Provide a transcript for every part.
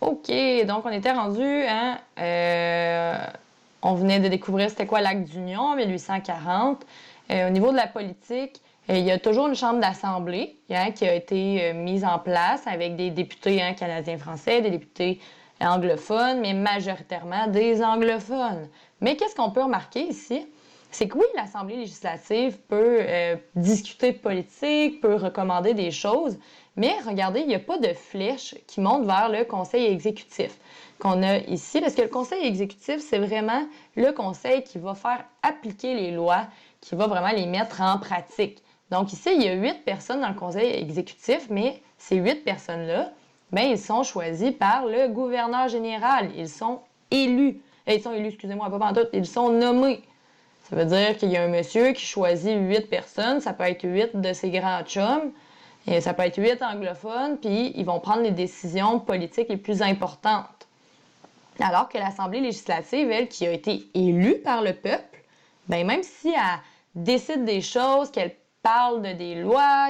OK, donc on était rendu, hein, on venait de découvrir c'était quoi l'acte d'union en 1840. Au niveau de la politique, il y a toujours une chambre d'assemblée hein, qui a été mise en place avec des députés hein, canadiens-français, des députés anglophones, mais majoritairement des anglophones. Mais qu'est-ce qu'on peut remarquer ici? C'est que oui, l'Assemblée législative peut discuter de politique, peut recommander des choses, mais regardez, il n'y a pas de flèche qui monte vers le conseil exécutif qu'on a ici, parce que le conseil exécutif, c'est vraiment le conseil qui va faire appliquer les lois, qui va vraiment les mettre en pratique. Donc ici, il y a 8 personnes dans le conseil exécutif, mais ces 8 personnes-là, bien, ils sont choisis par le gouverneur général. Ils sont élus. Ils sont élus, excusez-moi, pas pantoute, ils sont nommés. Ça veut dire qu'il y a un monsieur qui choisit 8 personnes, ça peut être 8 de ses grands chums, et ça peut être 8 anglophones, puis ils vont prendre les décisions politiques les plus importantes. Alors que l'Assemblée législative, elle, qui a été élue par le peuple, bien, même si elle décide des choses, qu'elle parle des lois,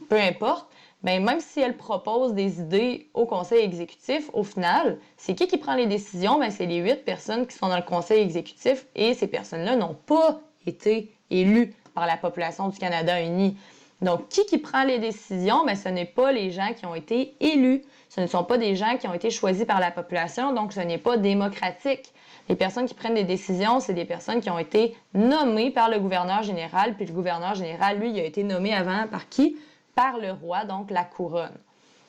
peu importe, bien, même si elle propose des idées au conseil exécutif, au final, c'est qui prend les décisions? Bien, c'est les 8 personnes qui sont dans le conseil exécutif et ces personnes-là n'ont pas été élues par la population du Canada uni. Donc, qui prend les décisions? Bien, ce n'est pas les gens qui ont été élus. Ce ne sont pas des gens qui ont été choisis par la population, donc ce n'est pas démocratique. Les personnes qui prennent des décisions, c'est des personnes qui ont été nommées par le gouverneur général, puis le gouverneur général, lui, il a été nommé avant par qui? Par le roi, donc la couronne.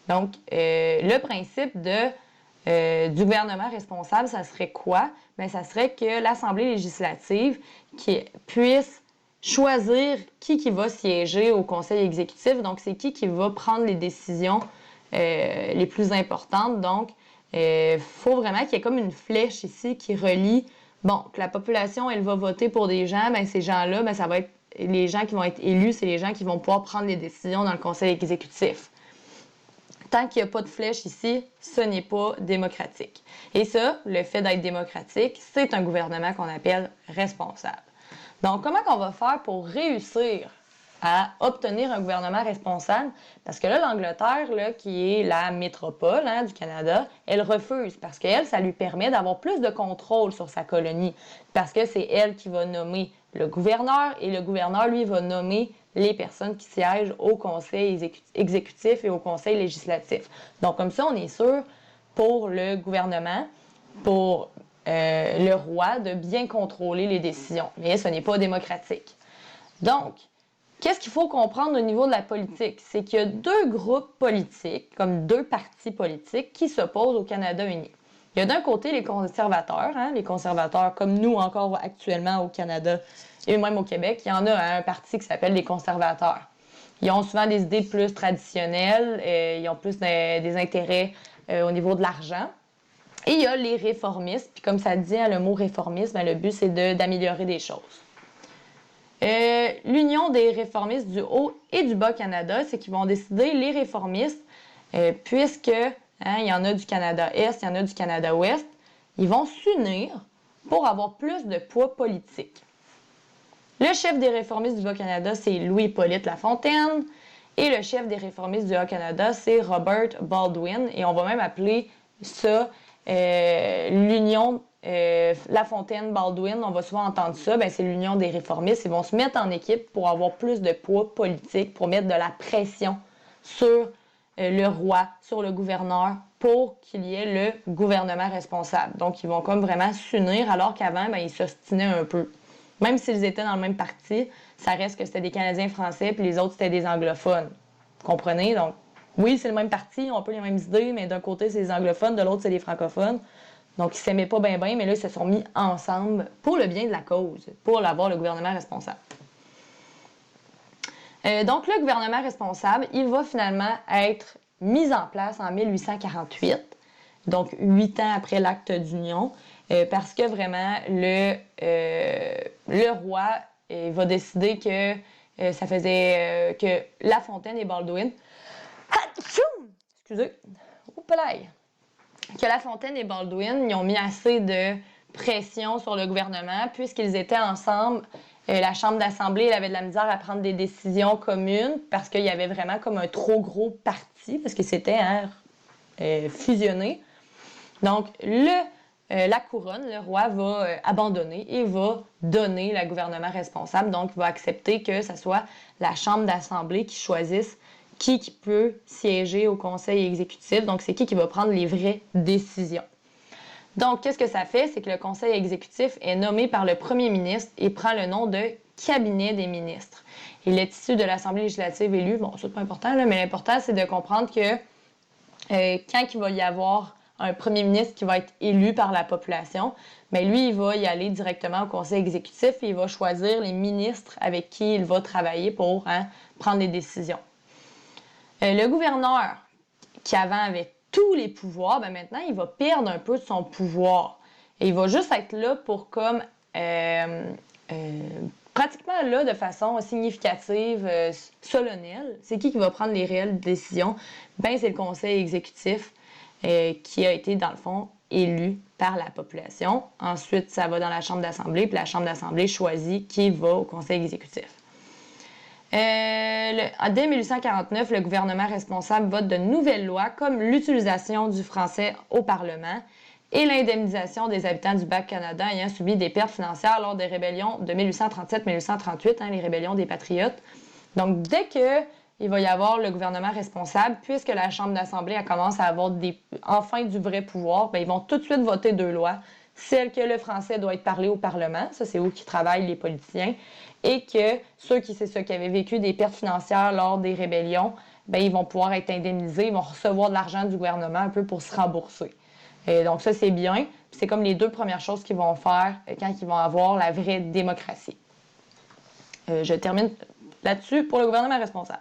Donc, le principe du gouvernement responsable, ça serait quoi? Bien, ça serait que l'Assemblée législative qui puisse choisir qui va siéger au conseil exécutif. Donc, c'est qui va prendre les décisions les plus importantes. Donc, faut vraiment qu'il y ait comme une flèche ici qui relie, bon, que la population, elle va voter pour des gens, bien, ces gens-là, bien, ça va être les gens qui vont être élus, c'est les gens qui vont pouvoir prendre les décisions dans le conseil exécutif. Tant qu'il n'y a pas de flèche ici, ce n'est pas démocratique. Et ça, le fait d'être démocratique, c'est un gouvernement qu'on appelle responsable. Donc, comment on va faire pour réussir à obtenir un gouvernement responsable? Parce que là, l'Angleterre, là, qui est la métropole hein, du Canada, elle refuse parce qu'elle, ça lui permet d'avoir plus de contrôle sur sa colonie. Parce que c'est elle qui va nommer le gouverneur et le gouverneur, lui, va nommer les personnes qui siègent au conseil exécutif et au conseil législatif. Donc, comme ça, on est sûr pour le gouvernement, pour le roi, de bien contrôler les décisions. Mais ce n'est pas démocratique. Donc, qu'est-ce qu'il faut comprendre au niveau de la politique? C'est qu'il y a 2 groupes politiques, comme 2 partis politiques, qui s'opposent au Canada uni. Il y a d'un côté les conservateurs, hein, les conservateurs comme nous encore actuellement au Canada et même au Québec. Il y en a un parti qui s'appelle les conservateurs. Ils ont souvent des idées plus traditionnelles, ils ont plus des intérêts au niveau de l'argent. Et il y a les réformistes, puis comme ça dit, hein, le mot réformiste, bien, le but c'est d'améliorer des choses. L'Union des réformistes du Haut et du Bas-Canada, c'est qu'ils vont décider, les réformistes, puisque hein, il y en a du Canada-Est, il y en a du Canada-Ouest, ils vont s'unir pour avoir plus de poids politique. Le chef des réformistes du Bas-Canada, c'est Louis-Hippolyte Lafontaine, et le chef des réformistes du Haut-Canada, c'est Robert Baldwin, et on va même appeler ça l'Union Lafontaine-Baldwin, on va souvent entendre ça, ben c'est l'union des réformistes. Ils vont se mettre en équipe pour avoir plus de poids politique, pour mettre de la pression sur le roi, sur le gouverneur, pour qu'il y ait le gouvernement responsable. Donc, ils vont comme vraiment s'unir, alors qu'avant, ben, ils s'ostinaient un peu. Même s'ils étaient dans le même parti, ça reste que c'était des Canadiens français, puis les autres, c'était des anglophones. Vous comprenez? Donc, oui, c'est le même parti, ils ont un peu les mêmes idées, mais d'un côté, c'est les anglophones, de l'autre, c'est les francophones. Donc, ils ne s'aimaient pas bien, mais là, ils se sont mis ensemble pour le bien de la cause, pour avoir le gouvernement responsable. Donc, le gouvernement responsable, il va finalement être mis en place en 1848, donc 8 ans après l'acte d'union, parce que vraiment, le roi va décider que ça faisait que Lafontaine et Baldwin, excusez, que Lafontaine et Baldwin ils ont mis assez de pression sur le gouvernement puisqu'ils étaient ensemble. La Chambre d'Assemblée elle avait de la misère à prendre des décisions communes parce qu'il y avait vraiment comme un trop gros parti, parce que c'était hein, fusionner. Donc, la couronne, le roi va abandonner et va donner le gouvernement responsable. Donc, il va accepter que ce soit la Chambre d'Assemblée qui choisisse qui peut siéger au conseil exécutif. Donc, c'est qui va prendre les vraies décisions. Donc, qu'est-ce que ça fait? C'est que le conseil exécutif est nommé par le premier ministre et prend le nom de cabinet des ministres. Il est issu de l'Assemblée législative élue. Bon, c'est pas important, là, mais l'important, c'est de comprendre que quand il va y avoir un premier ministre qui va être élu par la population, mais lui, il va y aller directement au conseil exécutif et il va choisir les ministres avec qui il va travailler pour prendre les décisions. Le gouverneur, qui avant avait tous les pouvoirs, ben maintenant, il va perdre un peu de son pouvoir. Et il va juste être là pour comme pratiquement là de façon significative, solennelle. C'est qui va prendre les réelles décisions? Ben, c'est le conseil exécutif qui a été, dans le fond, élu par la population. Ensuite, ça va dans la Chambre d'Assemblée, puis la Chambre d'Assemblée choisit qui va au conseil exécutif. Dès 1849, le gouvernement responsable vote de nouvelles lois comme l'utilisation du français au Parlement et l'indemnisation des habitants du Bas-Canada ayant subi des pertes financières lors des rébellions de 1837-1838, les rébellions des Patriotes. Donc, dès qu'il va y avoir le gouvernement responsable, puisque la Chambre d'Assemblée commence à avoir enfin du vrai pouvoir, bien, ils vont tout de suite voter deux lois. Celle que le français doit être parlé au Parlement, ça c'est où qui travaillent les politiciens, et que ceux qui avaient vécu des pertes financières lors des rébellions, bien, ils vont pouvoir être indemnisés, ils vont recevoir de l'argent du gouvernement un peu pour se rembourser. Et donc ça, c'est bien. C'est comme les deux premières choses qu'ils vont faire quand ils vont avoir la vraie démocratie. Je termine là-dessus pour le gouvernement responsable.